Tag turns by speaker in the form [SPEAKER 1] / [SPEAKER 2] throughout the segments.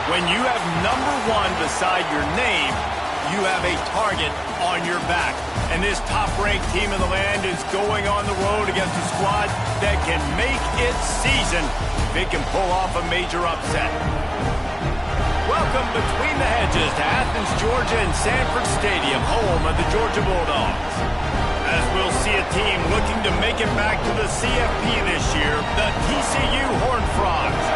[SPEAKER 1] When you have #1 beside your name, you have a target on your back. And this top-ranked team in the land is going on the road against a squad that can make its season if it can pull off a major upset. Welcome between the hedges to Athens, Georgia and Sanford Stadium, home of the Georgia Bulldogs. As we'll see a team looking to make it back to the CFP this year, the TCU Horned Frogs,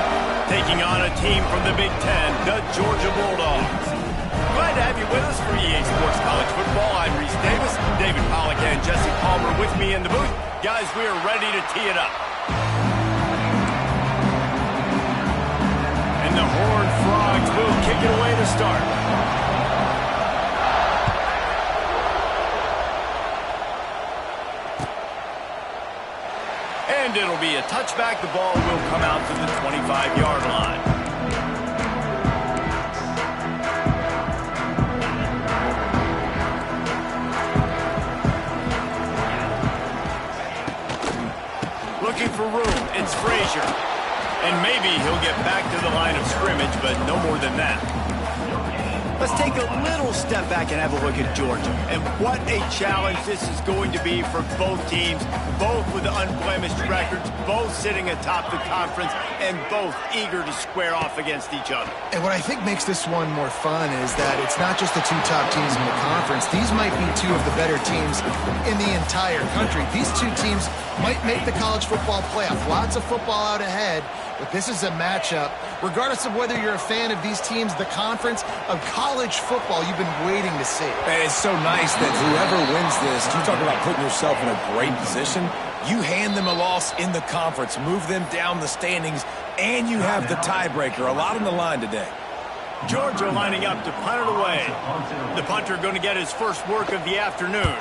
[SPEAKER 1] taking on a team from the Big Ten, the Georgia Bulldogs. Glad to have you with us for EA Sports College Football. I'm Reese Davis, David Pollack and Jesse Palmer with me in the booth. Guys, we are ready to tee it up. And the Horned Frogs will kick it away to start. And it'll be a touchback. The ball will come out to the 25-yard line. Looking for room, it's Frazier. And maybe he'll get back to the line of scrimmage, but no more than that. Let's take a little step back and have a look at Georgia. And what a challenge this is going to be for both teams, both with unblemished records, both sitting atop the conference, and both eager to square off against each other.
[SPEAKER 2] And what I think makes this one more fun is that it's not just the two top teams in the conference. These might be two of the better teams in the entire country. These two teams might make the college football playoff. Lots of football out ahead, but this is a matchup. Regardless of whether you're a fan of these teams, the conference of college football you've been waiting to see.
[SPEAKER 3] And it's so nice that whoever wins this, you talk about putting yourself in a great position, you hand them a loss in the conference, move them down the standings, and you have the tiebreaker. A lot on the line today.
[SPEAKER 1] Georgia lining up to punt it away. The punter going to get his first work of the afternoon.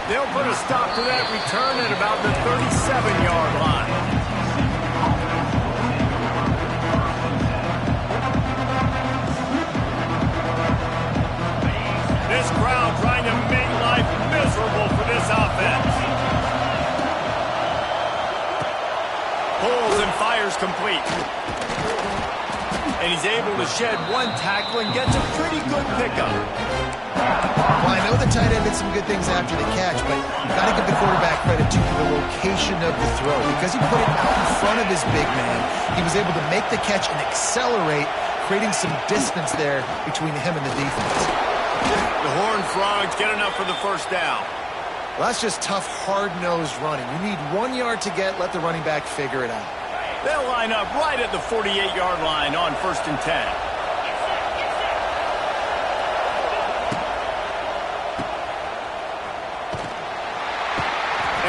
[SPEAKER 1] They'll put a stop to that return at about the 37-yard line. This crowd trying to make life miserable for this offense. Pulls and fires complete. And he's able to shed one tackle and gets a pretty good pickup.
[SPEAKER 2] Well, I know the tight end did some good things after the catch, but you've got to give the quarterback credit to the location of the throw. Because he put it out in front of his big man, he was able to make the catch and accelerate, creating some distance there between him and the defense.
[SPEAKER 1] The Horned Frogs get enough for the first down.
[SPEAKER 2] Well, that's just tough, hard-nosed running. You need 1 yard to get, let the running back figure it out.
[SPEAKER 1] They'll line up right at the 48-yard line on 1st and 10.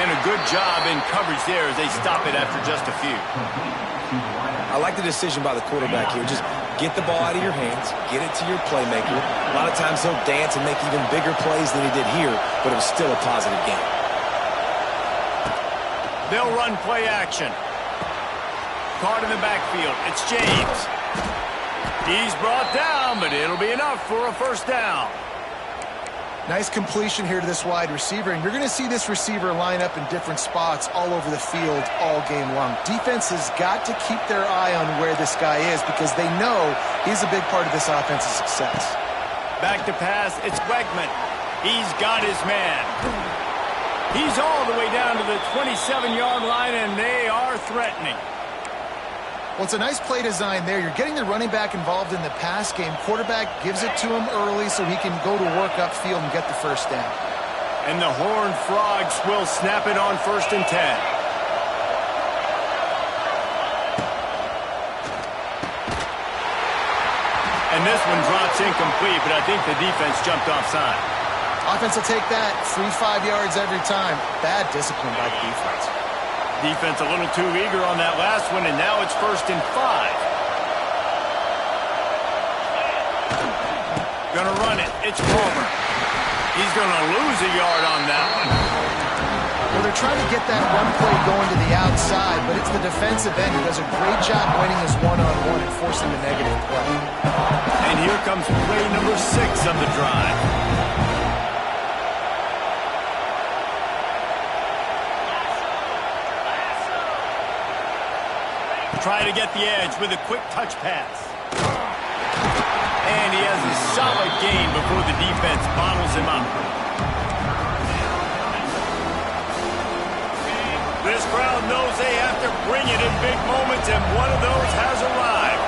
[SPEAKER 1] And a good job in coverage there as they stop it after just a few.
[SPEAKER 3] I like the decision by the quarterback here. Just get the ball out of your hands, get it to your playmaker. A lot of times he'll dance and make even bigger plays than he did here, but it was still a positive game.
[SPEAKER 1] They'll run play action. Caught in the backfield. It's James. He's brought down, but it'll be enough for a first down.
[SPEAKER 2] Nice completion here to this wide receiver, and you're going to see this receiver line up in different spots all over the field all game long. Defense has got to keep their eye on where this guy is because they know he's a big part of this offense's success.
[SPEAKER 1] Back to pass. It's Wegman. He's got his man. He's all the way down to the 27-yard line, and they are threatening.
[SPEAKER 2] Well, it's a nice play design there. You're getting the running back involved in the pass game. Quarterback gives it to him early so he can go to work upfield and get the first down.
[SPEAKER 1] And the Horned Frogs will snap it on 1st and 10. And this one drops incomplete, but I think the defense jumped offside.
[SPEAKER 2] Offense will take that. 3-5 yards every time. Bad discipline by the defense.
[SPEAKER 1] Defense a little too eager on that last one, and now it's 1st and 5. Gonna run it. It's Palmer. He's gonna lose a yard on that one.
[SPEAKER 2] Well, they're trying to get that run play going to the outside, but it's the defensive end who does a great job winning his one-on-one and forcing the negative play.
[SPEAKER 1] And here comes play number 6 of the drive. They'll try to get the edge with a quick touch pass. And he has a solid gain before the defense bottles him up. This crowd knows they have to bring it in big moments, and one of those has arrived.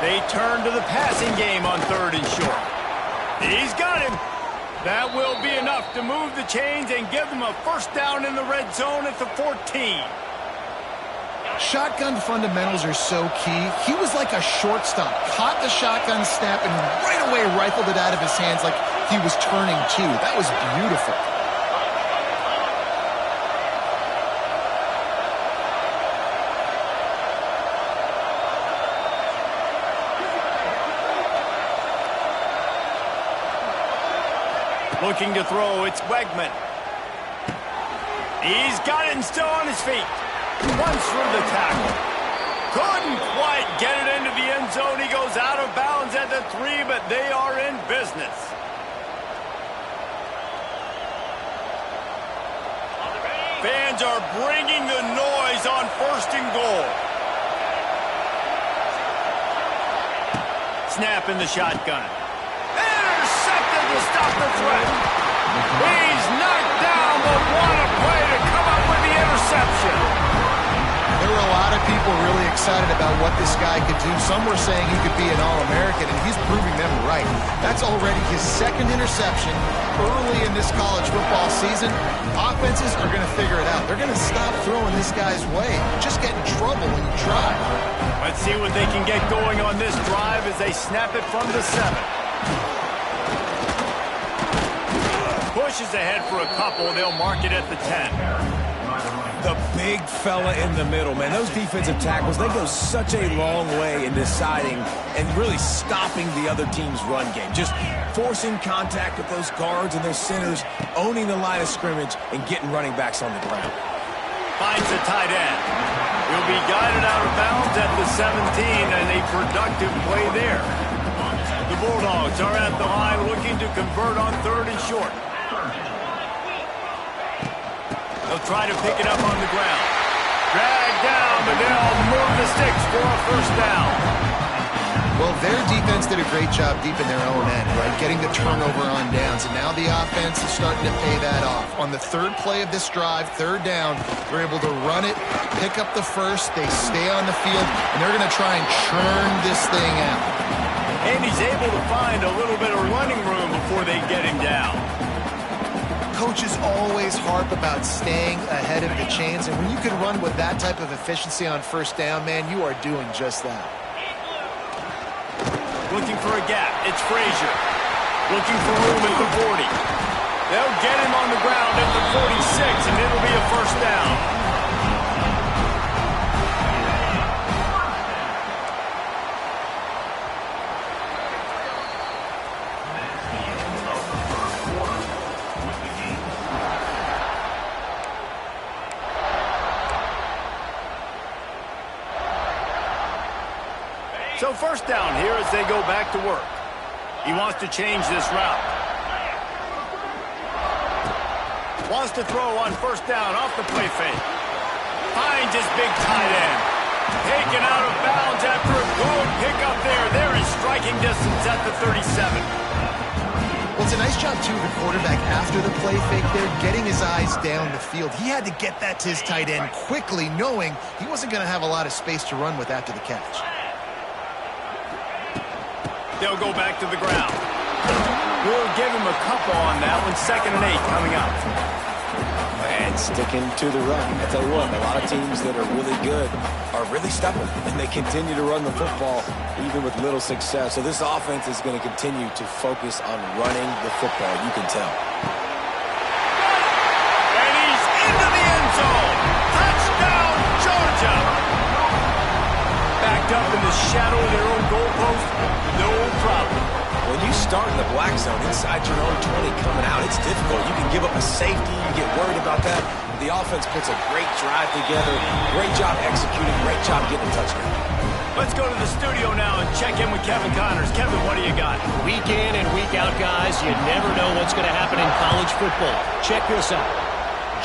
[SPEAKER 1] They turn to the passing game on 3rd and short. He's got him. That will be enough to move the chains and give them a first down in the red zone at the 14.
[SPEAKER 2] Shotgun fundamentals are so key. He was like a shortstop. Caught the shotgun snap and right away rifled it out of his hands like he was turning two. That was beautiful.
[SPEAKER 1] Looking to throw, it's Wegman. He's got it and still on his feet. Runs through the tackle. Couldn't quite get it into the end zone. He goes out of bounds at the 3, but they are in business. Fans are bringing the noise on 1st and goal. Snap in the shotgun. Intercepted to stop the threat. He's knocked down, but what a play to come up with the interception.
[SPEAKER 2] There were a lot of people really excited about what this guy could do. Some were saying he could be an All-American, and he's proving them right. That's already his 2nd interception early in this college football season. Offenses are going to figure it out. They're going to stop throwing this guy's way. Just get in trouble when you try.
[SPEAKER 1] Let's see what they can get going on this drive as they snap it from the 7. Pushes ahead for a couple. They'll mark it at the 10.
[SPEAKER 3] The big fella in the middle, man. Those defensive tackles, they go such a long way in deciding and really stopping the other team's run game. Just forcing contact with those guards and those centers, owning the line of scrimmage, and getting running backs on the ground.
[SPEAKER 1] Finds the tight end. He'll be guided out of bounds at the 17, and a productive play there. The Bulldogs are at the line looking to convert on 3rd and short. They'll try to pick it up on the ground. Drag down, but they'll move the sticks for a first down.
[SPEAKER 2] Well, their defense did a great job deep in their own end, right? Getting the turnover on downs, and now the offense is starting to pay that off. On the 3rd play of this drive, 3rd down, they're able to run it, pick up the first, they stay on the field, and they're going to try and churn this thing out.
[SPEAKER 1] And he's able to find a little bit of running room before they get him down.
[SPEAKER 2] Coaches always harp about staying ahead of the chains, and when you can run with that type of efficiency on 1st down, man, you are doing just that.
[SPEAKER 1] Looking for a gap. It's Frazier. Looking for room at the 40. They'll get him on the ground at the 46, and it'll be a first down. So first down here as they go back to work. He wants to change this route. Wants to throw on 1st down off the play fake. Finds his big tight end. Taken out of bounds after a good pickup there. They're in striking distance at the 37.
[SPEAKER 2] Well, it's a nice job, too, the quarterback after the play fake there, getting his eyes down the field. He had to get that to his tight end quickly, knowing he wasn't going to have a lot of space to run with after the catch.
[SPEAKER 1] They'll go back to the ground. We'll give him a couple on that one. 2nd and 8 coming up.
[SPEAKER 3] And sticking to the run. I tell you what, a lot of teams that are really good are really stubborn, and they continue to run the football even with little success. So this offense is going to continue to focus on running the football. You can tell.
[SPEAKER 1] And he's into the end zone. Touchdown, Georgia. Backed up in the shadow of their own goalpost. No problem.
[SPEAKER 3] When you start in the black zone inside your own 20 coming out, it's difficult. You can give up a safety. You get worried about that. The offense puts a great drive together. Great job executing. Great job getting a touchdown.
[SPEAKER 1] Let's go to the studio now and check in with Kevin Connors. Kevin, what do you got?
[SPEAKER 4] Week in and week out, guys, you never know what's going to happen in college football. Check this out.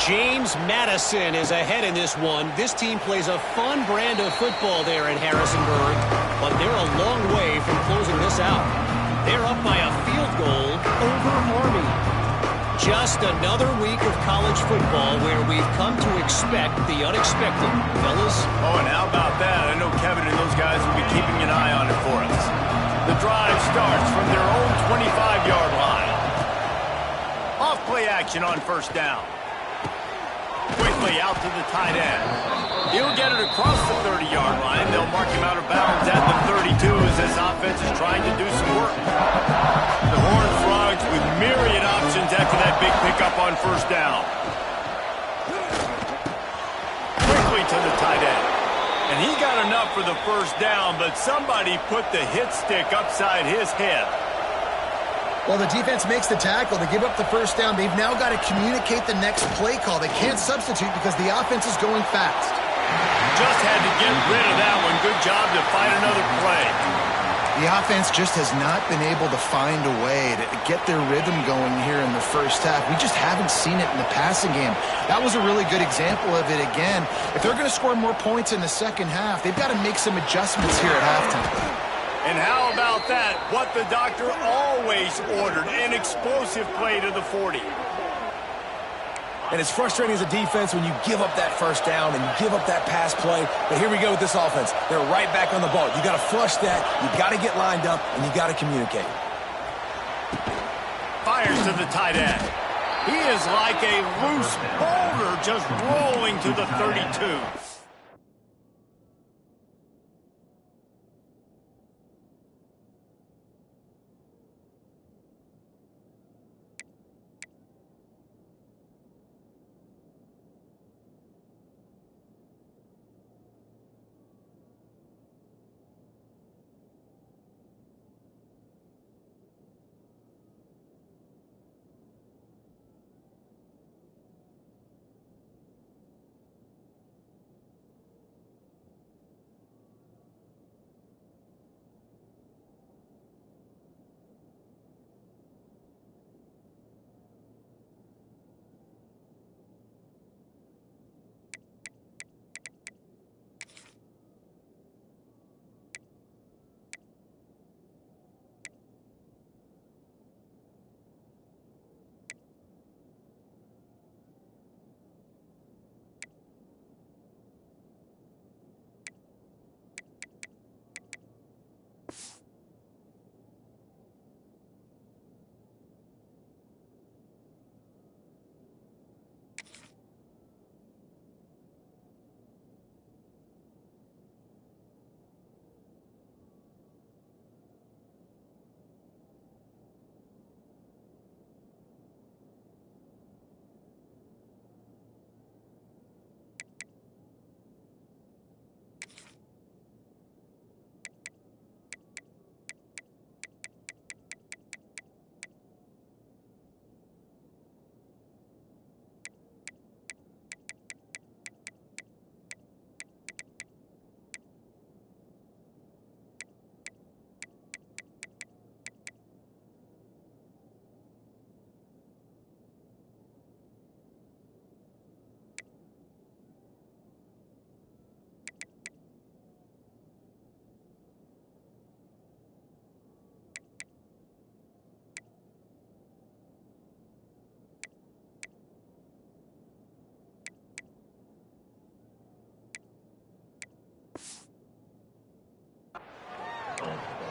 [SPEAKER 4] James Madison is ahead in this one. This team plays a fun brand of football there in Harrisonburg, but they're a long way from closing this out. They're up by a field goal over Army. Just another week of college football where we've come to expect the unexpected, fellas.
[SPEAKER 1] Oh, and how about that? I know Kevin and those guys will be keeping an eye on it for us. The drive starts from their own 25-yard line. Off play action on first down. Quickly out to the tight end. He'll get it across the 30-yard line. They'll mark him out of bounds at the 32 as this offense is trying to do some work. The Horned Frogs with myriad options after that big pickup on first down. Quickly to the tight end. And he got enough for the first down, but somebody put the hit stick upside his head.
[SPEAKER 2] Well, the defense makes the tackle. They give up the first down. They've now got to communicate the next play call. They can't substitute because the offense is going fast.
[SPEAKER 1] Just had to get rid of that one. Good job to find another play.
[SPEAKER 2] The offense just has not been able to find a way to get their rhythm going here in the first half. We just haven't seen it in the passing game. That was a really good example of it again. If they're going to score more points in the second half, they've got to make some adjustments here at halftime.
[SPEAKER 1] And how about that? What the doctor always ordered, an explosive play to the 40.
[SPEAKER 3] And it's frustrating as a defense when you give up that first down and you give up that pass play. But here we go with this offense. They're right back on the ball. You got to flush that. You got to get lined up, and you got to communicate.
[SPEAKER 1] Fires to the tight end. He is like a loose boulder just rolling to the 32.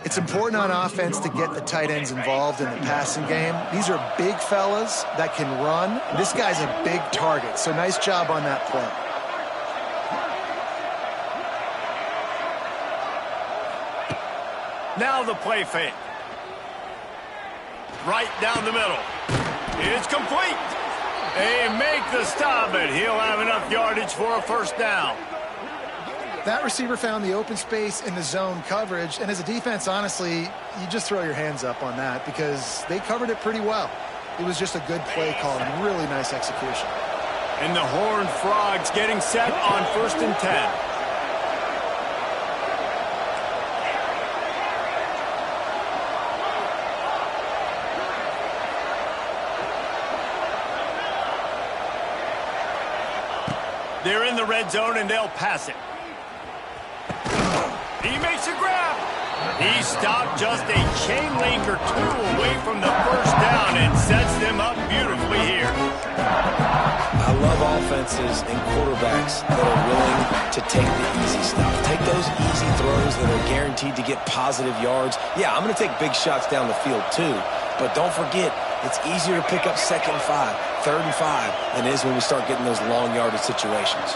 [SPEAKER 2] It's important on offense to get the tight ends involved in the passing game. These are big fellas that can run. This guy's a big target, so nice job on that play.
[SPEAKER 1] Now the play fake. Right down the middle. It's complete. They make the stop, but he'll have enough yardage for a first down.
[SPEAKER 2] That receiver found the open space in the zone coverage, and as a defense, honestly, you just throw your hands up on that because they covered it pretty well. It was just a good play call and really nice execution.
[SPEAKER 1] And the Horned Frogs getting set on 1st and 10. They're in the red zone, and they'll pass it. He makes a grab. He stopped just a chain link or two away from the first down and sets them up beautifully here.
[SPEAKER 3] I love offenses and quarterbacks that are willing to take the easy stuff. Take those easy throws that are guaranteed to get positive yards. Yeah, I'm going to take big shots down the field too, but don't forget, it's easier to pick up 2nd and 5, 3rd and 5 than it is when we start getting those long yardage situations.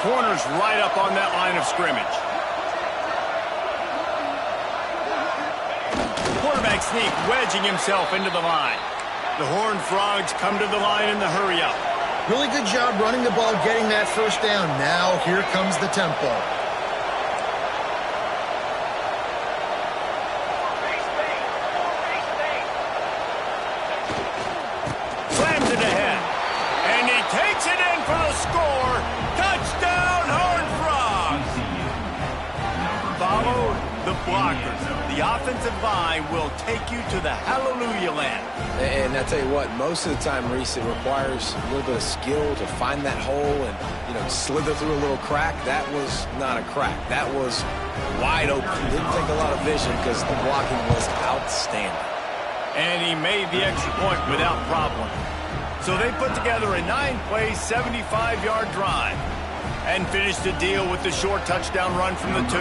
[SPEAKER 1] Corner's right up on that line of scrimmage. Quarterback sneak, wedging himself into the line. The Horned Frogs come to the line in the hurry-up.
[SPEAKER 2] Really good job running the ball, getting that first down. Now here comes the tempo.
[SPEAKER 1] Slams it ahead. And he takes it in for the score. Touchdown, Horned Frogs! Follow the blockers. The offensive line will take you to the hallelujah land.
[SPEAKER 3] And I tell you what, most of the time, Reese, it requires a little bit of skill to find that hole and, slither through a little crack. That was not a crack. That was wide open. Didn't take a lot of vision because the blocking was outstanding.
[SPEAKER 1] And he made the extra point without problem. So they put together a 9-play, 75-yard drive and finished the deal with the short touchdown run from the 2.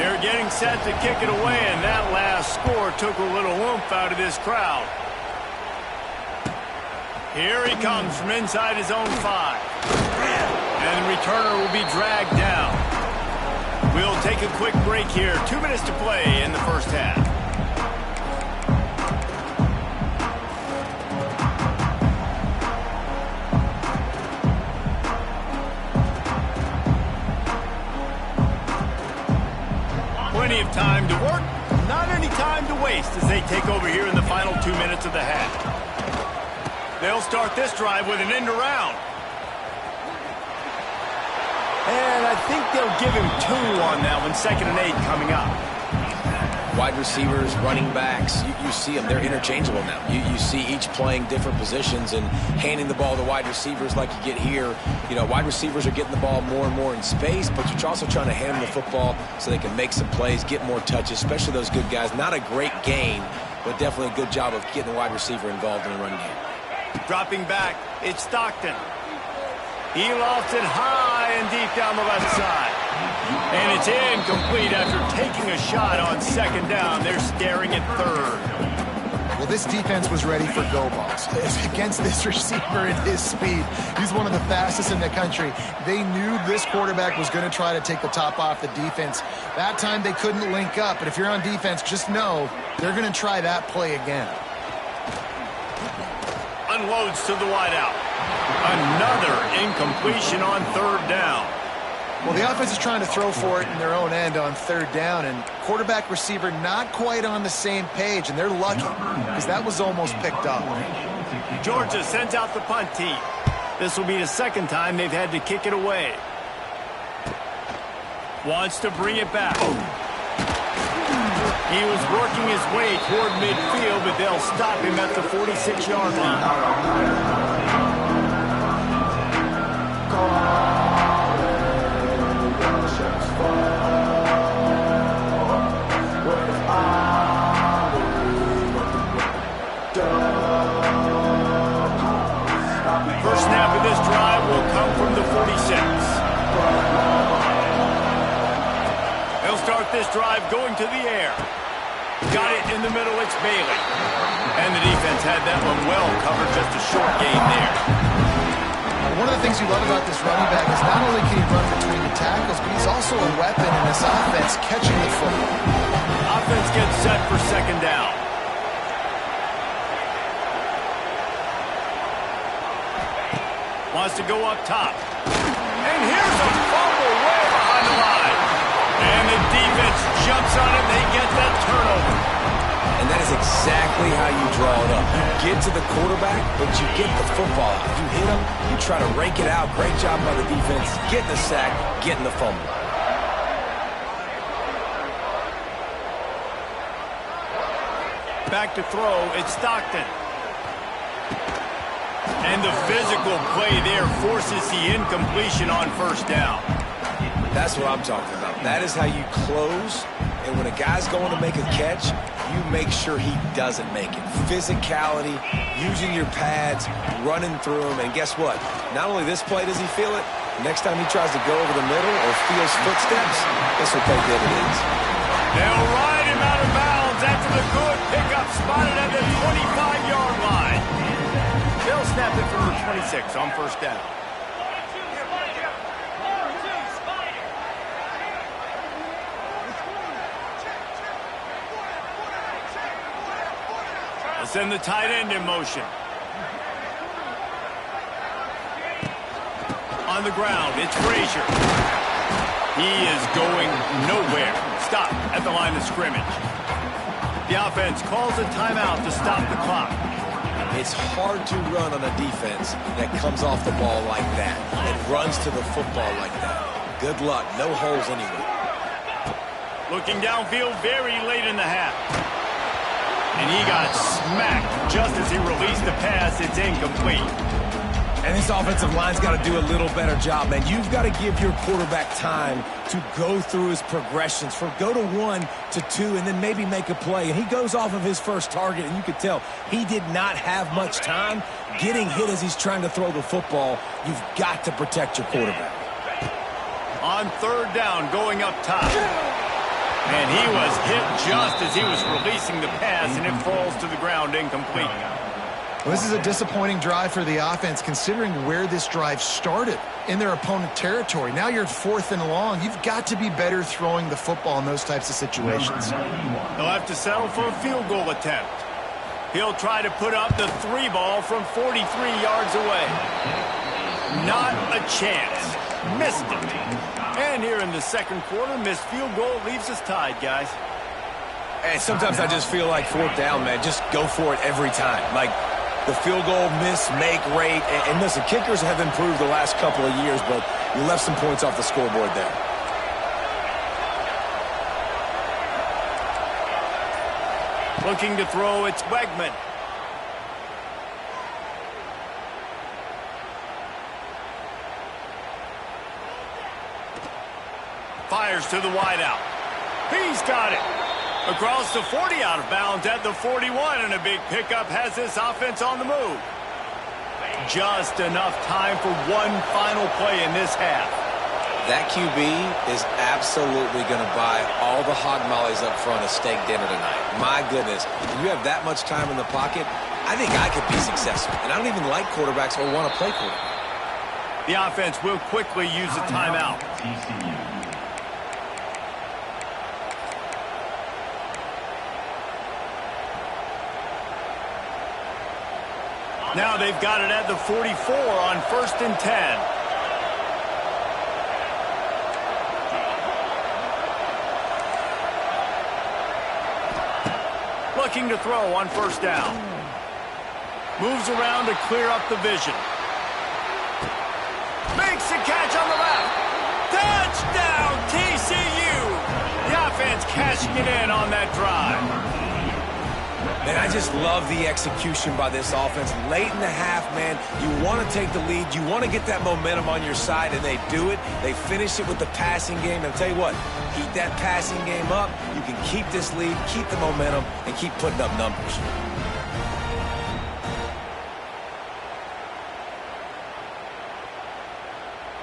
[SPEAKER 1] They're getting set to kick it away, and that last score took a little oomph out of this crowd. Here he comes from inside his own 5. And the returner will be dragged down. We'll take a quick break here. 2 minutes to play in the first half. Plenty of time to work, not any time to waste as they take over here in the final 2 minutes of the half. They'll start this drive with an end around. And I think they'll give him 2 on that one, 2nd and 8 coming up.
[SPEAKER 3] Wide receivers, running backs, you see them. They're interchangeable now. You see each playing different positions and handing the ball to wide receivers like you get here. Wide receivers are getting the ball more and more in space, but you're also trying to hand them the football so they can make some plays, get more touches, especially those good guys. Not a great game, but definitely a good job of getting the wide receiver involved in the run game.
[SPEAKER 1] Dropping back, it's Stockton. He lofts it high and deep down the left side. And it's incomplete after taking a shot on 2nd down. They're staring at 3rd.
[SPEAKER 2] Well, this defense was ready for go balls. Against this receiver and his speed, he's one of the fastest in the country. They knew this quarterback was going to try to take the top off the defense. That time they couldn't link up, but if you're on defense, just know they're going to try that play again.
[SPEAKER 1] Unloads to the wideout. Another incompletion on 3rd down.
[SPEAKER 2] Well, the offense is trying to throw for it in their own end on 3rd down, and quarterback receiver not quite on the same page, and they're lucky because that was almost picked up.
[SPEAKER 1] Georgia sends out the punt team. This will be the 2nd time they've had to kick it away. Wants to bring it back. He was working his way toward midfield, but they'll stop him at the 46-yard line. First snap of this drive will come from the 46. They'll start this drive going to the air. Got it in the middle, it's Bailey. And the defense had that one well covered, just a short gain there.
[SPEAKER 2] One of the things you love about this running back is not only can he run between the tackles, but he's also a weapon in this offense, catching the football.
[SPEAKER 1] Offense gets set for 2nd down. Wants to go up top. And here's a fumble way behind the line. And the defense jumps on it. They get that turnover.
[SPEAKER 3] And that is exactly how you draw it up. You get to the quarterback, but you get the football out. You hit him, you try to rake it out. Great job by the defense, getting the sack, getting the fumble.
[SPEAKER 1] Back to throw, it's Stockton. And the physical play there forces the incompletion on first down.
[SPEAKER 3] That's what I'm talking about. That is how you close. And when a guy's going to make a catch, you make sure he doesn't make it. Physicality, using your pads, running through him. And guess what? Not only this play does he feel it, next time he tries to go over the middle or feels footsteps, that's what they did it is.
[SPEAKER 1] They'll ride him out of bounds after the good pickup spotted at the 25-yard line. They'll snap it from the 26 on first down. Send the tight end in motion. On the ground, it's Frazier. He is going nowhere. Stop at the line of scrimmage. The offense calls a timeout to stop the clock.
[SPEAKER 3] It's hard to run on a defense that comes off the ball like that and runs to the football like that. Good luck. No holes anywhere.
[SPEAKER 1] Looking downfield very late in the half. And he got smacked just as he released the pass. It's incomplete.
[SPEAKER 3] And this offensive line's got to do a little better job, man. You've got to give your quarterback time to go through his progressions. From go to 1 to 2 and then maybe make a play. And he goes off of his first target, and you could tell he did not have much time getting hit as he's trying to throw the football. You've got to protect your quarterback.
[SPEAKER 1] On third down, going up top. And he was hit just as he was releasing the pass, and it falls to the ground incomplete.
[SPEAKER 2] Well, this is a disappointing drive for the offense, considering where this drive started, in their opponent territory. Now you're at 4th and long. You've got to be better throwing the football in those types of situations.
[SPEAKER 1] He'll have to settle for a field goal attempt. He'll try to put up the 3 ball from 43 yards away. Not a chance. Missed it. And here in the second quarter, missed field goal leaves us tied, guys.
[SPEAKER 3] And sometimes I just feel like 4th down, man. Just go for it every time. Like the field goal miss, make rate. And listen, kickers have improved the last couple of years, but you left some points off the scoreboard there.
[SPEAKER 1] Looking to throw, it's Wegman. Fires to the wideout. He's got it. Across the 40, out of bounds at the 41, and a big pickup has this offense on the move. Just enough time for one final play in this half.
[SPEAKER 3] That QB is absolutely going to buy all the hog mollies up front of steak dinner tonight. My goodness, when you have that much time in the pocket, I think I could be successful. And I don't even like quarterbacks or want to play quarterback.
[SPEAKER 1] The offense will quickly use a timeout. Now they've got it at the 44 on 1st and 10. Looking to throw on 1st down. Moves around to clear up the vision. Makes a catch on the left. Touchdown, TCU! The offense cashing it in on that drive.
[SPEAKER 3] And I just love the execution by this offense. Late in the half, man, you want to take the lead. You want to get that momentum on your side, and they do it. They finish it with the passing game. And I'll tell you what, keep that passing game up. You can keep this lead, keep the momentum, and keep putting up numbers.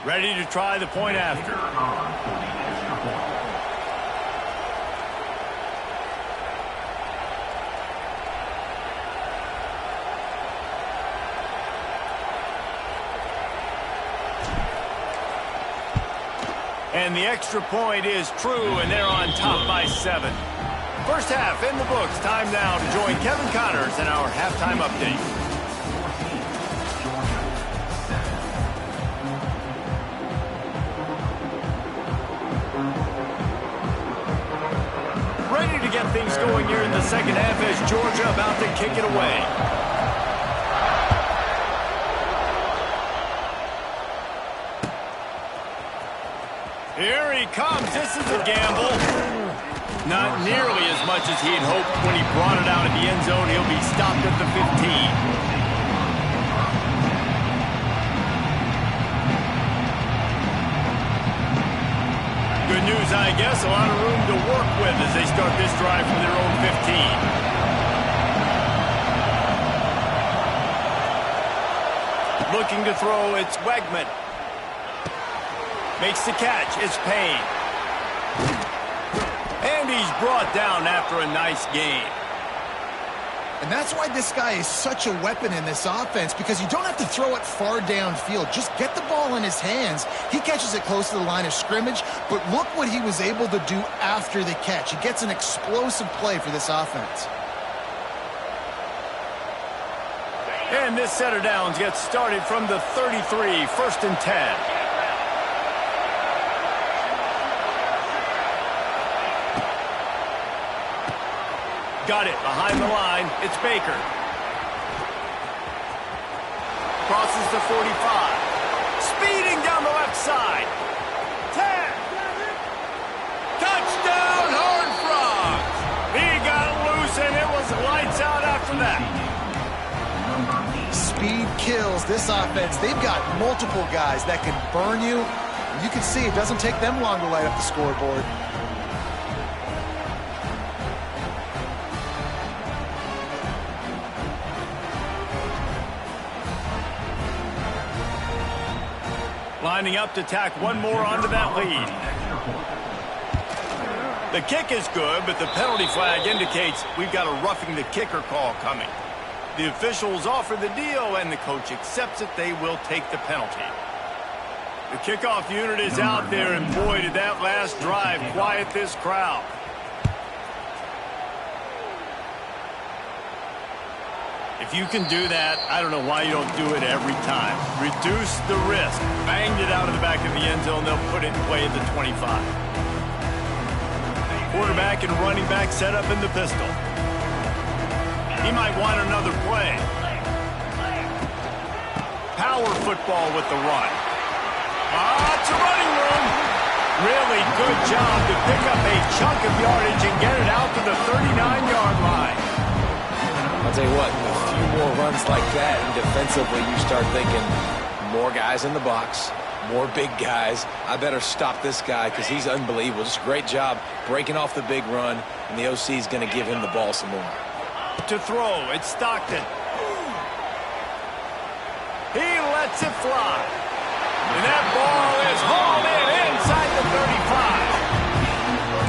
[SPEAKER 1] Ready to try the point after. And the extra point is true, and they're on top by 7. First half in the books. Time now to join Kevin Connors in our halftime update. Ready to get things going here in the second half as Georgia about to kick it away. Here he comes. This is a gamble. Not nearly as much as he had hoped when he brought it out of the end zone. He'll be stopped at the 15. I guess a lot of room to work with as they start this drive from their own 15. Looking to throw, it's Wegman. Makes the catch, it's Payne. And he's brought down after a nice gain.
[SPEAKER 2] And that's why this guy is such a weapon in this offense, because you don't have to throw it far downfield. Just get the ball in his hands. He catches it close to the line of scrimmage, but look what he was able to do after the catch. He gets an explosive play for this offense.
[SPEAKER 1] And this set of downs gets started from the 33, 1st and 10. Got it behind the line. It's Baker. Crosses the 45. Speeding down the left side. 10. Touchdown, Horned Frogs. He got loose, and it was lights out after that.
[SPEAKER 2] Speed kills this offense. They've got multiple guys that can burn you. You can see it doesn't take them long to light up the scoreboard.
[SPEAKER 1] Lining up to tack one more onto that lead. The kick is good, but the penalty flag indicates we've got a roughing the kicker call coming. The officials offer the deal, and the coach accepts it. They will take the penalty. The kickoff unit is out there, and boy, did that last drive quiet this crowd. If you can do that, I don't know why you don't do it every time. Reduce the risk. Banged it out of the back of the end zone. They'll put it in play at the 25. Quarterback and running back set up in the pistol. He might want another play. Power football with the run. It's a running room. Really good job to pick up a chunk of yardage and get it out to the 39-yard line.
[SPEAKER 3] I'll tell you what, a few more runs like that, and defensively you start thinking more guys in the box, more big guys. I better stop this guy because he's unbelievable. Just a great job breaking off the big run, and the OC is going to give him the ball some more.
[SPEAKER 1] To throw, it's Stockton. He lets it fly. And that ball is hauled in inside the 35.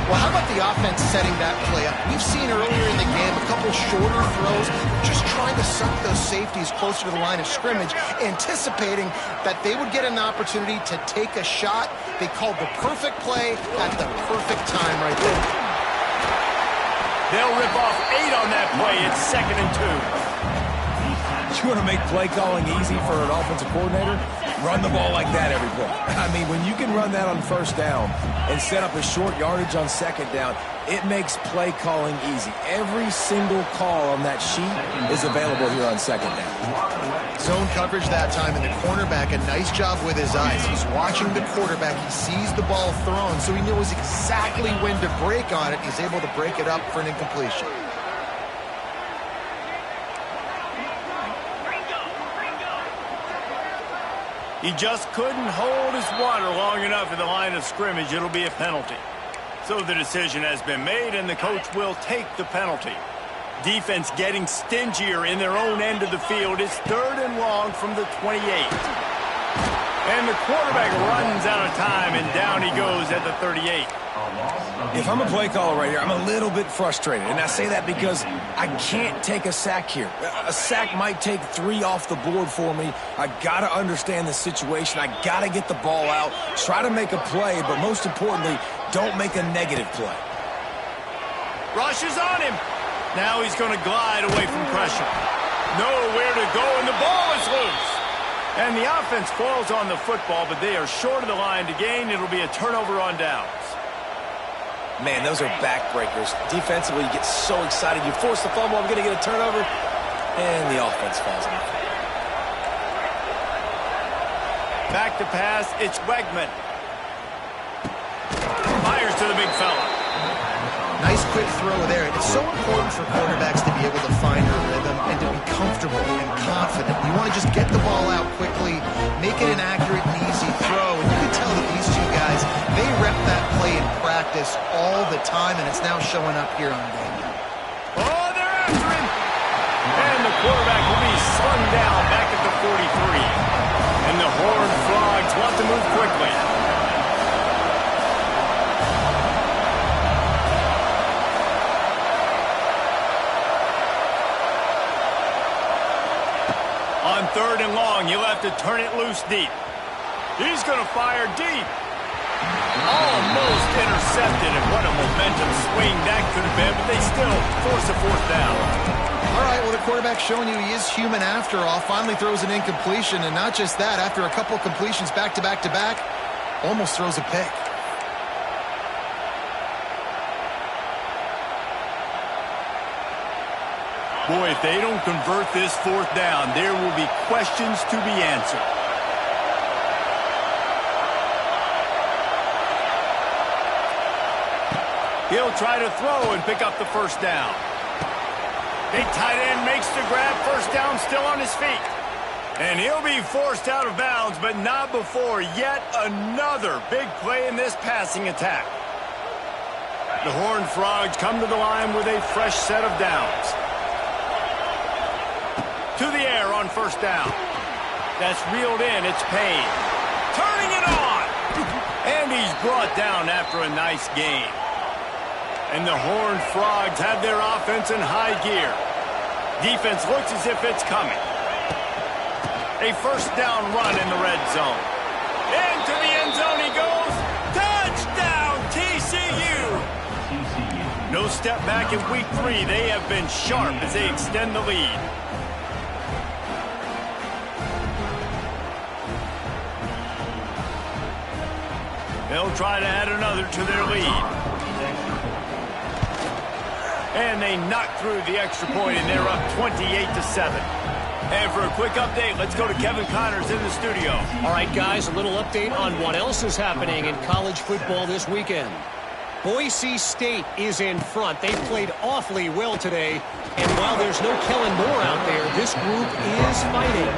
[SPEAKER 2] Well, how about the offense setting that play up? We've seen earlier in the game a couple shorter throws, just trying to suck those safeties closer to the line of scrimmage, anticipating that they would get an opportunity to take a shot. They called the perfect play at the perfect time right there.
[SPEAKER 1] They'll rip off 8 on that play. It's 2nd and 2.
[SPEAKER 3] You want to make play calling easy for an offensive coordinator? Run the ball like that every play. I mean, when you can run that on 1st down and set up a short yardage on 2nd down, it makes play calling easy. Every single call on that sheet is available here on 2nd down.
[SPEAKER 2] Zone coverage that time, and the cornerback, a nice job with his eyes. He's watching the quarterback. He sees the ball thrown, so he knows exactly when to break on it. He's able to break it up for an incompletion.
[SPEAKER 1] He just couldn't hold his water long enough in the line of scrimmage. It'll be a penalty. So the decision has been made, and the coach will take the penalty. Defense getting stingier in their own end of the field. It's 3rd and long from the 28. And the quarterback runs out of time, and down he goes at the 38.
[SPEAKER 3] If I'm a play caller right here, I'm a little bit frustrated. And I say that because I can't take a sack here. A sack might take 3 off the board for me. I got to understand the situation. I got to get the ball out, try to make a play, but most importantly, don't make a negative play.
[SPEAKER 1] Rush is on him. Now he's going to glide away from pressure. Nowhere to go, and the ball is loose. And the offense falls on the football, but they are short of the line to gain. It'll be a turnover on downs.
[SPEAKER 3] Man, those are backbreakers. Defensively, you get so excited. You force the fumble, I'm going to get a turnover, and the offense falls on the field.
[SPEAKER 1] Back to pass, it's Wegman. Fires to the big fella.
[SPEAKER 2] Nice quick throw there. It's so important for quarterbacks to be able to find their rhythm and to be comfortable and confident. You want to just get the ball out quickly, make it an accurate and easy throw. And you can tell that these two guys, they rep that play in practice. this all the time, and it's now showing up here on game.
[SPEAKER 1] Oh, they're after him. And the quarterback will be slung down back at the 43. And the Horned Frogs want to move quickly. On 3rd and long, you'll have to turn it loose deep. He's going to fire deep. Almost intercepted, and what a momentum swing that could have been, but they still force a 4th down.
[SPEAKER 2] All right, well, the quarterback's showing you he is human after all. Finally throws an incompletion, and not just that, after a couple completions back-to-back-to-back, almost throws a pick.
[SPEAKER 1] Boy, if they don't convert this 4th down, there will be questions to be answered. He'll try to throw and pick up the 1st down. Big tight end makes the grab. 1st down, still on his feet. And he'll be forced out of bounds, but not before yet another big play in this passing attack. The Horned Frogs come to the line with a fresh set of downs. To the air on 1st down. That's reeled in. It's Payne. Turning it on. And he's brought down after a nice gain. And the Horned Frogs have their offense in high gear. Defense looks as if it's coming. A 1st down run in the red zone. Into the end zone he goes. Touchdown, TCU! No step back in week 3. They have been sharp as they extend the lead. They'll try to add another to their lead. And they knock through the extra point, and they're up 28-7. And for a quick update, let's go to Kevin Connors in the studio.
[SPEAKER 4] All right, guys, a little update on what else is happening in college football this weekend. Boise State is in front. They played awfully well today. And while there's no Kellen Moore out there, this group is fighting.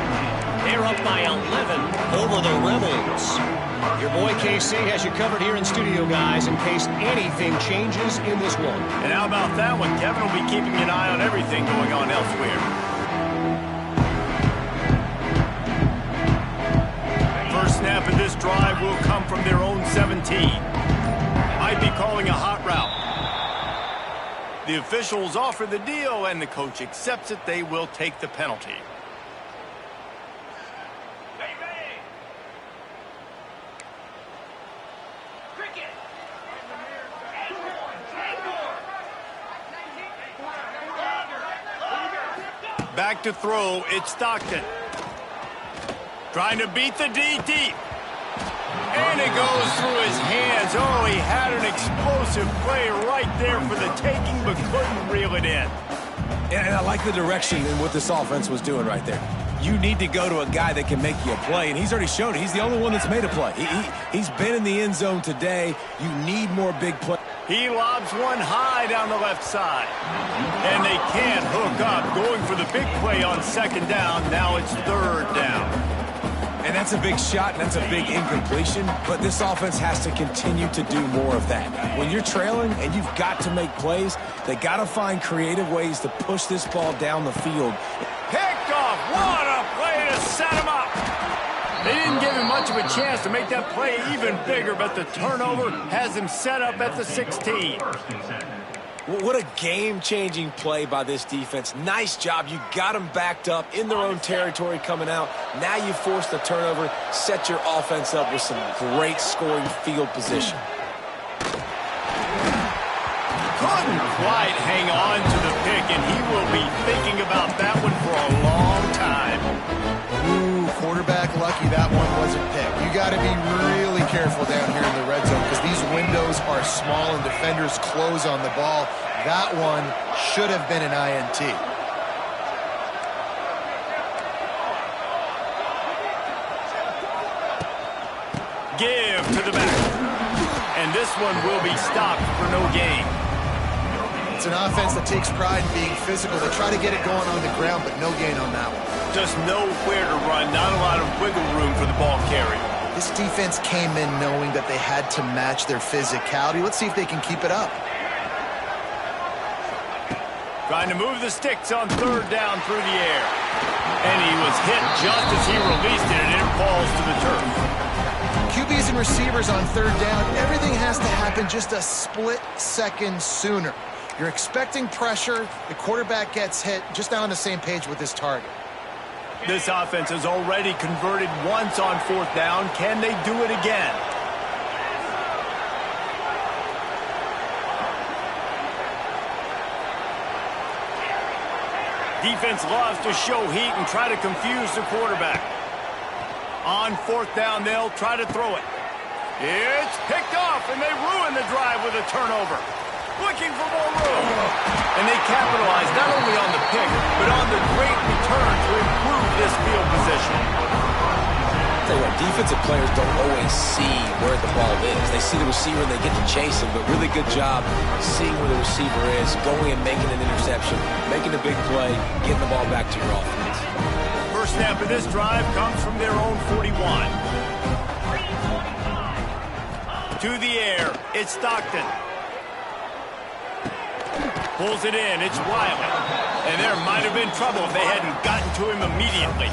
[SPEAKER 4] They're up by 11 over the Rebels. Your boy KC has you covered here in studio, guys, in case anything changes in this one.
[SPEAKER 1] And how about that one? Kevin will be keeping an eye on everything going on elsewhere. First snap of this drive will come from their own 17. Might be calling a hot route. The officials offer the deal, and the coach accepts it. They will take the penalty. Back to throw, it's Stockton. Trying to beat the D deep. And it goes through his hands. Oh, he had an explosive play right there for the taking, but couldn't reel it in.
[SPEAKER 3] And I like the direction and what this offense was doing right there. You need to go to a guy that can make you a play, and he's already shown it. He's the only one that's made a play. He's been in the end zone today. You need more big plays.
[SPEAKER 1] He lobs one high down the left side. And they can't hook up. Going for the big play on 2nd down. Now it's 3rd down.
[SPEAKER 3] And that's a big shot, and that's a big incompletion. But this offense has to continue to do more of that. When you're trailing and you've got to make plays, they got to find creative ways to push this ball down the field.
[SPEAKER 1] Picked off. What a play to set him up. They didn't give him much of a chance to make that play even bigger, but the turnover has him set up at the 16.
[SPEAKER 3] What a game-changing play by this defense. Nice job. You got them backed up in their own territory coming out. Now you force the turnover, set your offense up with some great scoring field position.
[SPEAKER 1] Couldn't quite hang on to the pick, and he will be thinking about that one for a long time.
[SPEAKER 2] Ooh, quarterback lucky that one wasn't picked. You got to be really careful down here in the red zone because these windows are small and defenders close on the ball. That one should have been an INT.
[SPEAKER 1] Give to the back. And this one will be stopped for no gain.
[SPEAKER 2] It's an offense that takes pride in being physical. They try to get it going on the ground, but no gain on that one.
[SPEAKER 1] Just nowhere to run. Not a lot of wiggle room for the ball carrier.
[SPEAKER 2] This defense came in knowing that they had to match their physicality. Let's see if they can keep it up.
[SPEAKER 1] Trying to move the sticks on third down through the air. And he was hit just as he released it, and it falls to the turf.
[SPEAKER 2] QBs and receivers on third down, everything has to happen just a split second sooner. You're expecting pressure, the quarterback gets hit, just not on the same page with his target.
[SPEAKER 1] This offense has already converted once on fourth down. Can they do it again? Defense loves to show heat and try to confuse the quarterback. On fourth down, they'll try to throw it. It's picked off, and they ruin the drive with a turnover. Looking for more room. And they capitalize not only on the pick, but on the great return to improve this field position.
[SPEAKER 3] I'll tell you what, defensive players don't always see where the ball is. They see the receiver and they get to chase him, but really good job seeing where the receiver is, going and making an interception, making a big play, getting the ball back to your offense.
[SPEAKER 1] First snap of this drive comes from their own 41. To the air, it's Stockton. Pulls it in, it's Wiley. And there might have been trouble if they hadn't gotten to him immediately.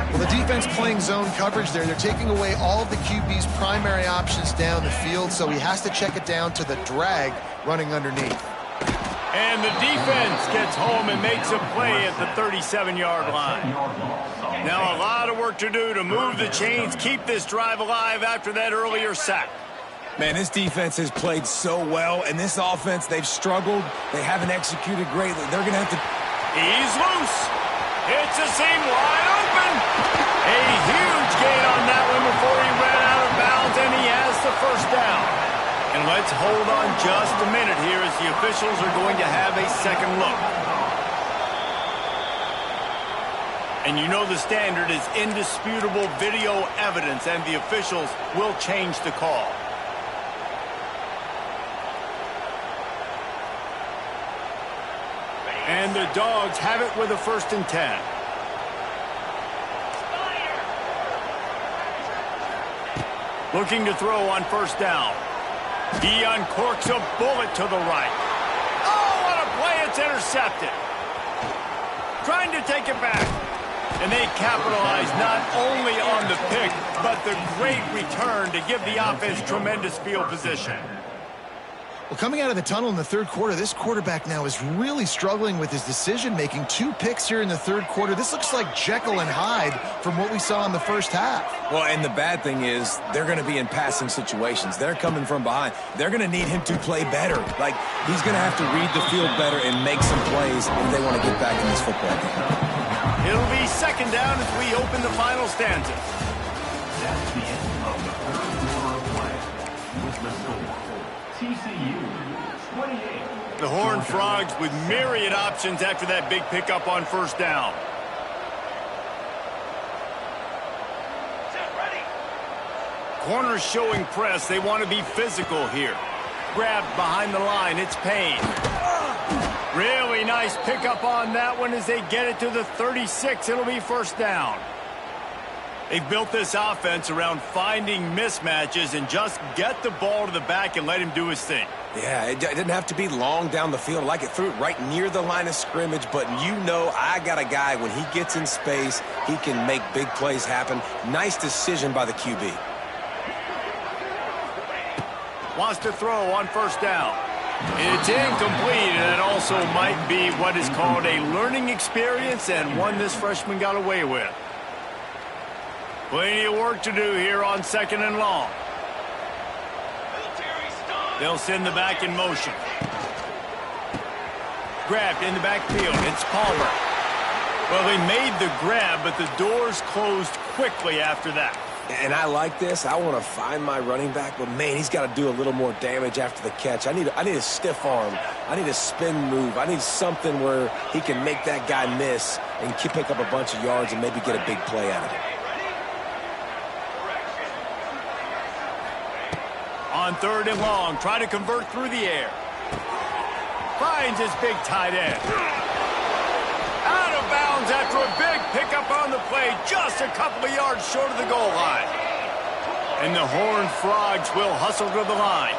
[SPEAKER 2] Well, the defense playing zone coverage there. They're taking away all of the QB's primary options down the field, so he has to check it down to the drag running underneath.
[SPEAKER 1] And the defense gets home and makes a play at the 37-yard line. Now a lot of work to do to move the chains, keep this drive alive after that earlier sack.
[SPEAKER 3] Man, this defense has played so well, and this offense, they've struggled. They haven't executed greatly. They're going to have to...
[SPEAKER 1] He's loose. It's a seam wide open. A huge gain on that one before he ran out of bounds, and he has the first down. And let's hold on just a minute here as the officials are going to have a second look. And you know the standard is indisputable video evidence, and the officials will change the call. And the Dogs have it with a 1st and 10. Looking to throw on first down. He uncorks a bullet to the right. Oh, what a play. It's intercepted. Trying to take it back. And they capitalize not only on the pick, but the great return to give the offense tremendous field position.
[SPEAKER 2] Well, coming out of the tunnel in the third quarter, this quarterback now is really struggling with his decision-making. 2 picks here in the third quarter. This looks like Jekyll and Hyde from what we saw in the first half.
[SPEAKER 3] Well, and the bad thing is they're going to be in passing situations. They're coming from behind. They're going to need him to play better. Like, he's going to have to read the field better and make some plays if they want to get back in this football game.
[SPEAKER 1] It'll be second down as we open the final stanza.
[SPEAKER 5] That's the end of the first quarter of play with the score. TCU 28.
[SPEAKER 1] The Horned Frogs with myriad options after that big pickup on first down. Corners showing press. They want to be physical here. Grabbed behind the line. It's Payne. Really nice pickup on that one as they get it to the 36. It'll be first down. They've built this offense around finding mismatches and just get the ball to the back and let him do his thing.
[SPEAKER 3] Yeah, it didn't have to be long down the field. I like it, threw it right near the line of scrimmage, but you know I got a guy, when he gets in space, he can make big plays happen. Nice decision by the QB.
[SPEAKER 1] Wants to throw on first down. It's incomplete, and that also might be what is called a learning experience and one this freshman got away with. Plenty of work to do here on second and long. They'll send the back in motion. Grabbed in the backfield. It's Palmer. Well, they made the grab, but the doors closed quickly after that.
[SPEAKER 3] And I like this. I want to find my running back, but, man, he's got to do a little more damage after the catch. I need a stiff arm. I need a spin move. I need something where he can make that guy miss and pick up a bunch of yards and maybe get a big play out of it.
[SPEAKER 1] On third and long, try to convert through the air. Finds his big tight end. Out of bounds. downs after a big pickup on the play, just a couple of yards short of the goal line. And the Horned Frogs will hustle to the line.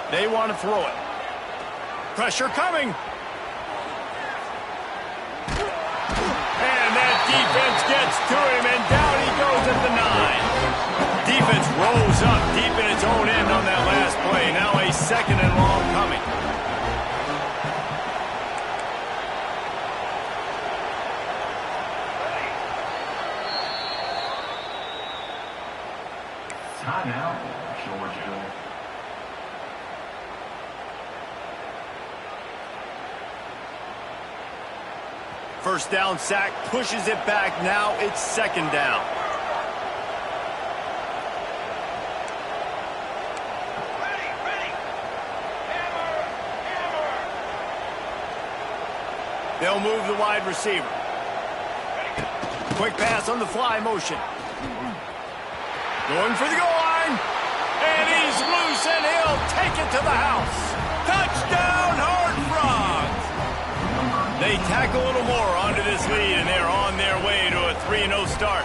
[SPEAKER 1] They want to throw it. Pressure coming. And that defense gets to him, and down he goes at the 9. Defense rolls up deep in its own end on that last play. Now a second and long coming.
[SPEAKER 5] Timeout, Georgia.
[SPEAKER 1] First down sack, pushes it back. Now it's second down. They'll move the wide receiver. Quick pass on the fly motion. Going for the goal line. And he's loose, and he'll take it to the house. Touchdown, Horned Frogs! They tack a little more onto this lead, and they're on their way to a 3-0 start.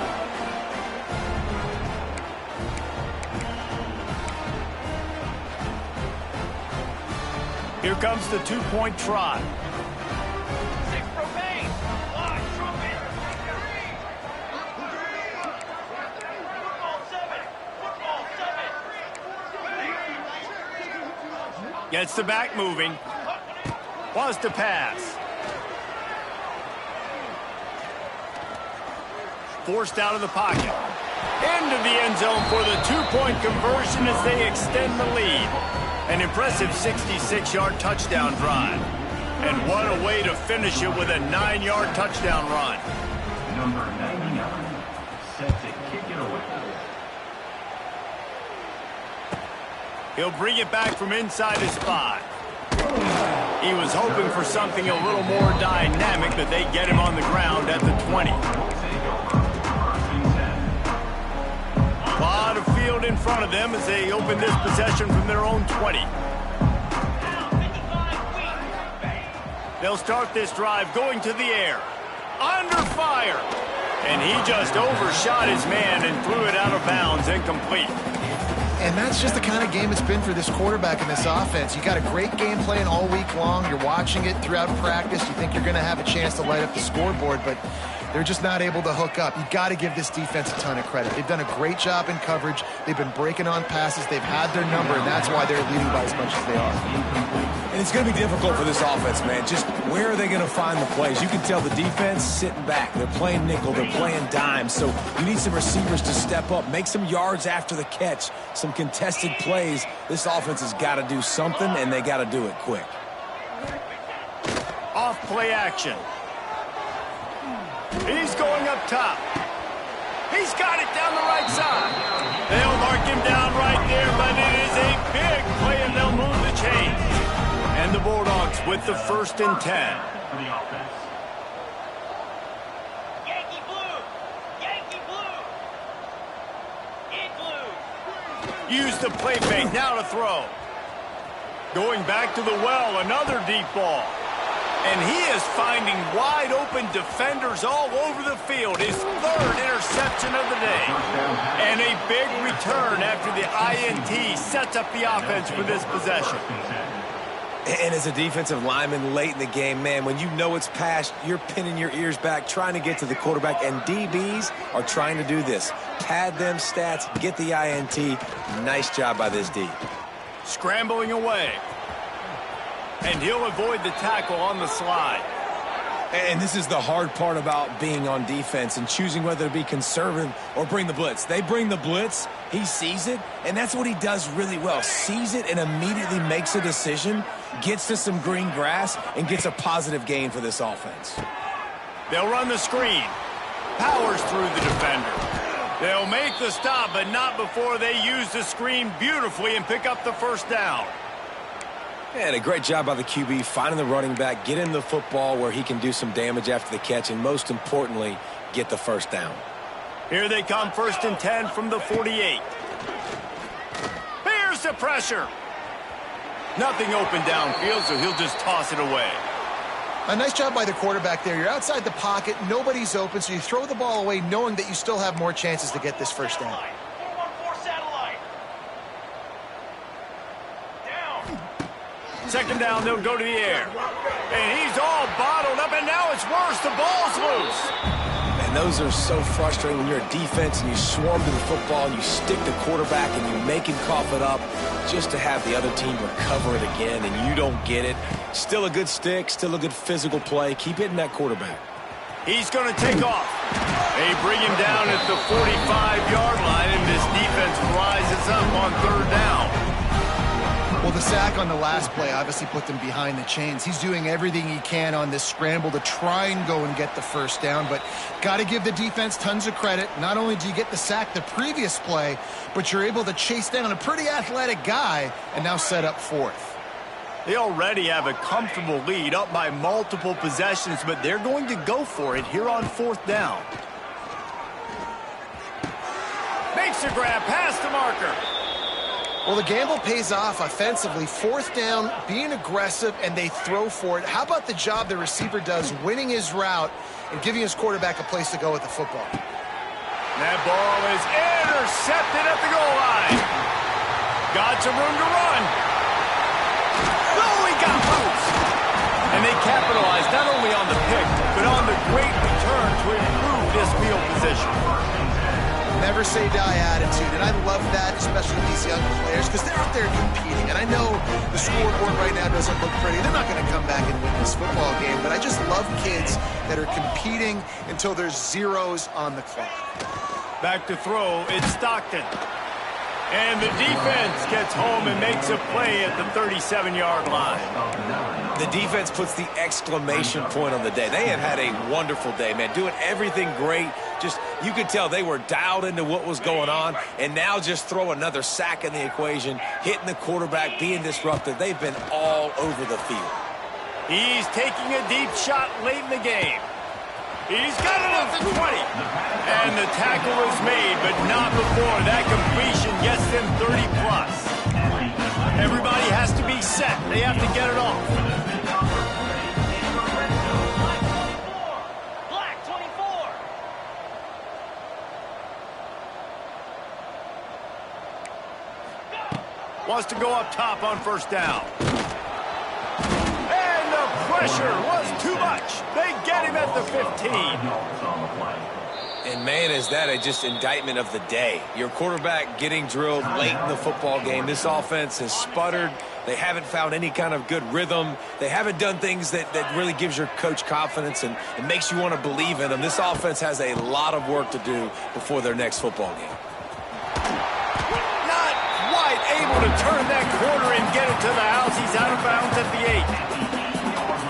[SPEAKER 1] Here comes the two-point try. Gets the back moving. Wants to pass. Forced out of the pocket. Into the end zone for the two-point conversion as they extend the lead. An impressive 66-yard touchdown drive. And what a way to finish it with a 9-yard touchdown run.
[SPEAKER 5] Number 99, set to kick it away.
[SPEAKER 1] He'll bring it back from inside his spot. He was hoping for something a little more dynamic, but they get him on the ground at the 20. A lot of field in front of them as they open this possession from their own 20. They'll start this drive going to the air. Under fire. And he just overshot his man and threw it out of bounds, incomplete.
[SPEAKER 2] And that's just the kind of game it's been for this quarterback in this offense. You got a great game plan all week long. You're watching it throughout practice. You think you're going to have a chance to light up the scoreboard, but they're just not able to hook up. You got to give this defense a ton of credit. They've done a great job in coverage. They've been breaking on passes. They've had their number, and that's why they're leading by as much as they are.
[SPEAKER 3] And it's going to be difficult for this offense, man. Just where are they going to find the plays? You can tell the defense sitting back. They're playing nickel. They're playing dime. So you need some receivers to step up, make some yards after the catch, some contested plays. This offense has got to do something, and they got to do it quick.
[SPEAKER 1] Off play action. He's going up top. He's got it down the right side. They'll mark him down right there, but it is a big play, and they'll move the chains. And the Bulldogs with the 1st and 10.
[SPEAKER 5] For the offense.
[SPEAKER 6] Yankee blue! Yankee blue! Igloo!
[SPEAKER 1] Use the play fake, now to throw. Going back to the well, another deep ball. And he is finding wide-open defenders all over the field. His 3rd interception of the day. And a big return after the INT sets up the offense for this possession.
[SPEAKER 3] And as a defensive lineman late in the game, man, when you know it's passed, you're pinning your ears back, trying to get to the quarterback, and DBs are trying to do this. Pad them stats, get the INT. Nice job by this D.
[SPEAKER 1] Scrambling away. And he'll avoid the tackle on the slide.
[SPEAKER 3] And this is the hard part about being on defense and choosing whether to be conservative or bring the blitz. They bring the blitz, he sees it, and that's what he does really well. Sees it and immediately makes a decision, gets to some green grass, and gets a positive gain for this offense.
[SPEAKER 1] They'll run the screen. Powers through the defender. They'll make the stop, but not before they use the screen beautifully and pick up the 1st down.
[SPEAKER 3] And a great job by the QB finding the running back, get him the football where he can do some damage after the catch, and most importantly, get the 1st down.
[SPEAKER 1] Here they come, 1st and 10 from the 48. Here's the pressure. Nothing open downfield, so he'll just toss it away.
[SPEAKER 2] A nice job by the quarterback there. You're outside the pocket, nobody's open, so you throw the ball away knowing that you still have more chances to get this first down.
[SPEAKER 6] 4-1-4 satellite. Down.
[SPEAKER 1] Second down, they'll go to the air. And he's all bottled up, and now it's worse. The ball's loose.
[SPEAKER 3] And those are so frustrating when you're a defense and you swarm to the football and you stick the quarterback and you make him cough it up just to have the other team recover it again, and you don't get it. Still a good stick, still a good physical play. Keep hitting that quarterback.
[SPEAKER 1] He's going to take off. They bring him down at the 45-yard line, and this defense rises up on third down.
[SPEAKER 2] Well, the sack on the last play obviously put them behind the chains. He's doing everything he can on this scramble to try and go and get the first down, but got to give the defense tons of credit. Not only do you get the sack the previous play, but you're able to chase down a pretty athletic guy and now set up fourth.
[SPEAKER 1] They already have a comfortable lead, up by multiple possessions, but they're going to go for it here on fourth down. Makes a grab past the marker.
[SPEAKER 2] Well, the gamble pays off offensively. Fourth down, being aggressive, and they throw for it. How about the job the receiver does winning his route and giving his quarterback a place to go with the football?
[SPEAKER 1] That ball is intercepted at the goal line. Got some room to run. Oh, he got loose. And they capitalized not only on the pick, but on the great return to improve this field position.
[SPEAKER 2] Never say die attitude, and I love that, especially with these young players, because they're out there competing. And I know the scoreboard right now doesn't look pretty. They're not going to come back and win this football game, but I just love kids that are competing until there's zeros on the clock.
[SPEAKER 1] Back to throw, it's Stockton. And the defense gets home and makes a play at the 37-yard line.
[SPEAKER 3] The defense puts the exclamation point on the day. They have had a wonderful day, man, doing everything great. Just, you could tell they were dialed into what was going on, and now just throw another sack in the equation, hitting the quarterback, being disruptive. They've been all over the field.
[SPEAKER 1] He's taking a deep shot late in the game. He's got it at the 20. And the tackle is made, but not before that completion gets them 30-plus. Everybody has to be set. They have to get it off.
[SPEAKER 6] Black 24.
[SPEAKER 1] Wants to go up top on first down. And the pressure was too much. They get him at the 15.
[SPEAKER 3] And, man, is that just indictment of the day. Your quarterback getting drilled late in the football game. This offense has sputtered. They haven't found any kind of good rhythm. They haven't done things that really gives your coach confidence and makes you want to believe in them. This offense has a lot of work to do before their next football game.
[SPEAKER 1] Not quite able to turn that corner and get it to the house. He's out of bounds at the 8.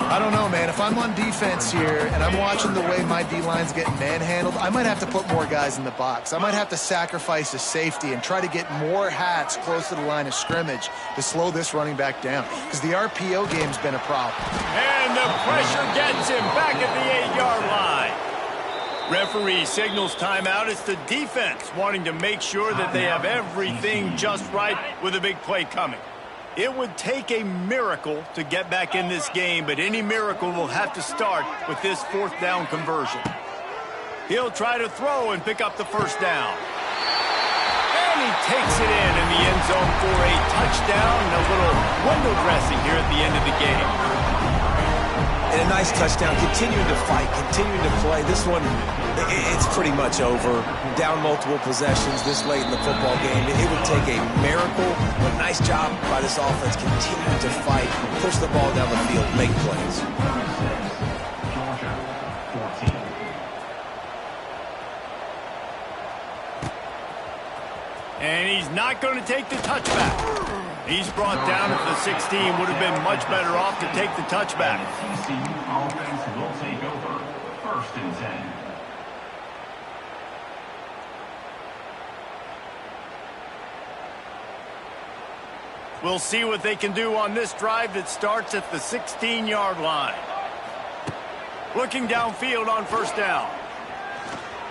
[SPEAKER 2] I don't know, man. If I'm on defense here and I'm watching the way my D-line's getting manhandled, I might have to put more guys in the box. I might have to sacrifice a safety and try to get more hats close to the line of scrimmage to slow this running back down, because the RPO game's been a problem.
[SPEAKER 1] And the pressure gets him back at the 8-yard line. Referee signals timeout. It's the defense wanting to make sure that they have everything just right with a big play coming. It would take a miracle to get back in this game, but any miracle will have to start with this fourth down conversion. He'll try to throw and pick up the first down. And he takes it in the end zone for a touchdown and a little window dressing here at the end of the game.
[SPEAKER 3] And a nice touchdown, continuing to fight, continuing to play. This one, it's pretty much over. Down multiple possessions this late in the football game. It would take a miracle, but nice job by this offense continuing to fight, push the ball down the field, make plays.
[SPEAKER 5] Georgia, 14.
[SPEAKER 1] And he's not going to take the touchback. He's brought down at the 16. Would have been much better off to take the touchback.
[SPEAKER 5] TCU offense will take over. 1st and 10.
[SPEAKER 1] We'll see what they can do on this drive that starts at the 16-yard line. Looking downfield on first down.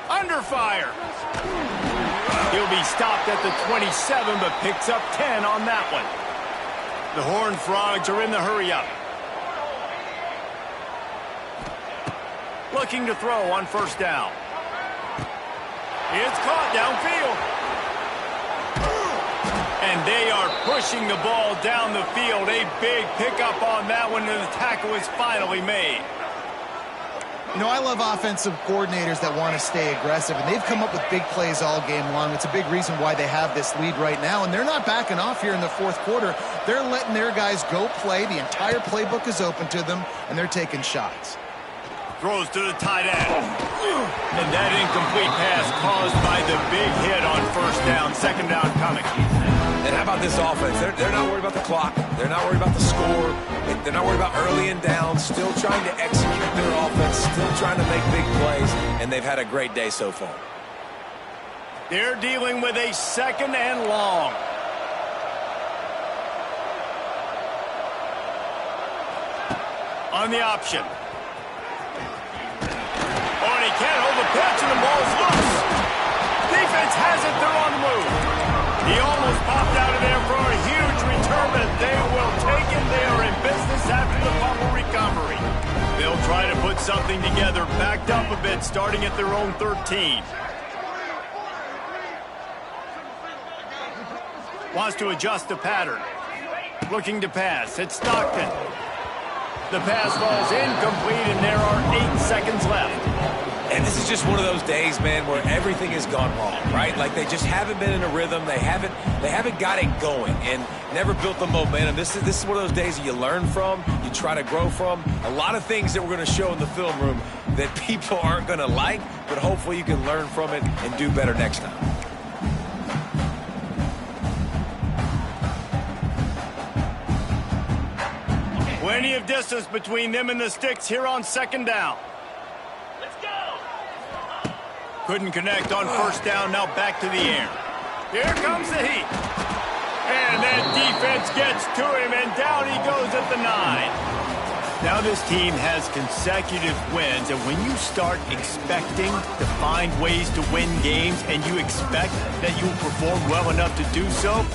[SPEAKER 1] Under fire. He'll be stopped at the 27, but picks up 10 on that one. The Horned Frogs are in the hurry-up. Looking to throw on first down. It's caught downfield. And they are pushing the ball down the field. A big pickup on that one, and the tackle is finally made.
[SPEAKER 2] You know, I love offensive coordinators that want to stay aggressive, and they've come up with big plays all game long. It's a big reason why they have this lead right now, and they're not backing off here in the fourth quarter. They're letting their guys go play. The entire playbook is open to them, and they're taking shots.
[SPEAKER 1] Throws to the tight end. And that incomplete pass caused by the big hit on first down. Second down coming.
[SPEAKER 3] And how about this offense? They're not worried about the clock. They're not worried about the score. They're not worried about early and down. Still trying to execute their offense. Still trying to make big plays. And they've had a great day so far.
[SPEAKER 1] They're dealing with a second and long. On the option. Oh, and he can't hold the pitch, and the ball's loose. Defense has it. They're on the move. He almost popped out of there for a huge return, but they will take it. They are in business after the fumble recovery. They'll try to put something together, backed up a bit, starting at their own 13. Wants to adjust the pattern. Looking to pass. It's Stockton. The pass falls incomplete, and there are 8 seconds left.
[SPEAKER 3] And this is just one of those days, man, where everything has gone wrong, right? Like they just haven't been in a rhythm. They haven't got it going and never built the momentum. This is one of those days that you learn from, you try to grow from. A lot of things that we're going to show in the film room that people aren't going to like, but hopefully you can learn from it and do better next time.
[SPEAKER 1] Plenty of distance between them and the sticks here on second down.
[SPEAKER 6] Let's go.
[SPEAKER 1] Couldn't connect on first down, now back to the air. Here comes the heat. And that defense gets to him, and down he goes at the 9. Now this team has consecutive wins, and when you start expecting to find ways to win games and you expect that you will perform well enough to do so,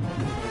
[SPEAKER 3] it.